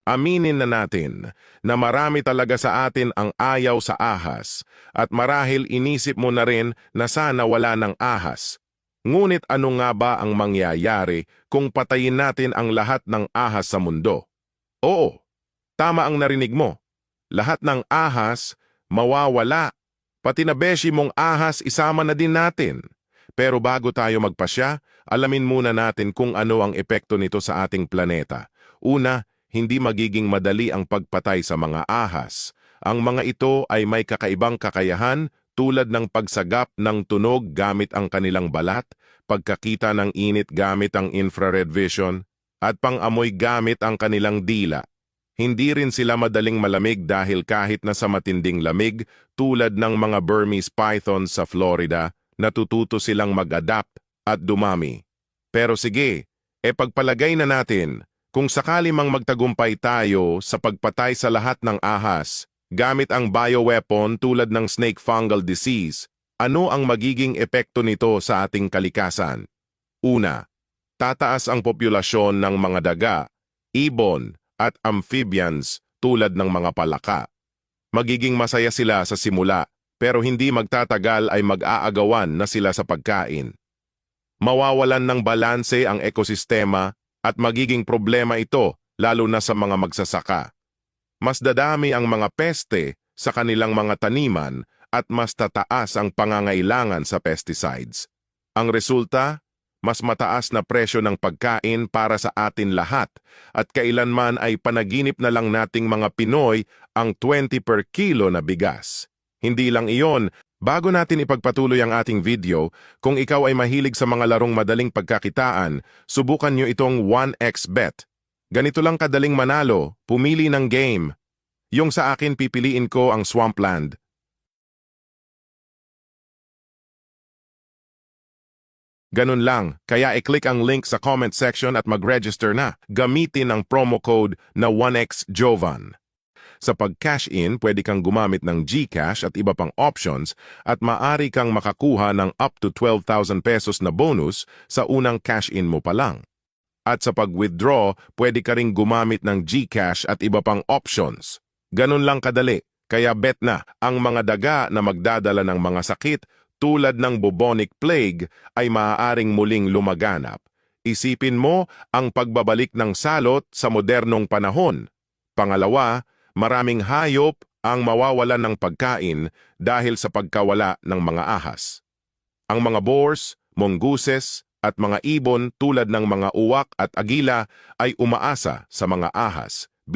Aminin na natin na marami talaga sa atin ang ayaw sa ahas at marahil inisip mo na rin na sana wala ng ahas. Ngunit ano nga ba ang mangyayari kung patayin natin ang lahat ng ahas sa mundo? Oo, tama ang narinig mo. Lahat ng ahas mawawala. Pati na beshi mong ahas isama na din natin. Pero bago tayo magpasya, alamin muna natin kung ano ang epekto nito sa ating planeta. Una, hindi magiging madali ang pagpatay sa mga ahas. Ang mga ito ay may kakaibang kakayahan tulad ng pagsagap ng tunog gamit ang kanilang balat, pagkakita ng init gamit ang infrared vision, at pang-amoy gamit ang kanilang dila. Hindi rin sila madaling malamig dahil kahit na sa matinding lamig tulad ng mga Burmese python sa Florida, natututo silang mag-adapt at dumami. Pero sige, pagpalagay na natin, kung sakali mang magtagumpay tayo sa pagpatay sa lahat ng ahas, gamit ang bioweapon tulad ng snake fungal disease, ano ang magiging epekto nito sa ating kalikasan? Una, tataas ang populasyon ng mga daga, ibon, at amphibians tulad ng mga palaka. Magiging masaya sila sa simula pero hindi magtatagal ay mag-aagawan na sila sa pagkain. Mawawalan ng balanse ang ekosistema at magiging problema ito lalo na sa mga magsasaka. Mas dadami ang mga peste sa kanilang mga taniman at mas tataas ang pangangailangan sa pesticides. Ang resulta, mas mataas na presyo ng pagkain para sa atin lahat at kailanman ay panaginip na lang nating mga Pinoy ang 20 per kilo na bigas. Hindi lang iyon, bago natin ipagpatuloy ang ating video, kung ikaw ay mahilig sa mga larong madaling pagkakitaan, subukan nyo itong 1xBet. Ganito lang kadaling manalo, pumili ng game. Yung sa akin pipiliin ko ang Swampland. Ganun lang, kaya i-click ang link sa comment section at mag-register na. Gamitin ang promo code na 1xJovan. Sa pag-cash in, pwede kang gumamit ng GCash at iba pang options at maaari kang makakuha ng up to 12,000 pesos na bonus sa unang cash in mo pa lang. At sa pag-withdraw, pwede ka ring gumamit ng GCash at iba pang options. Ganun lang kadali, kaya bet na ang mga daga na magdadala ng mga sakit tulad ng bubonic plague ay maaaring muling lumaganap. Isipin mo ang pagbabalik ng salot sa modernong panahon. Pangalawa, maraming hayop ang mawawalan ng pagkain dahil sa pagkawala ng mga ahas. Ang mga boars, mongooses, at mga ibon tulad ng mga uwak at agila ay umaasa sa mga ahas.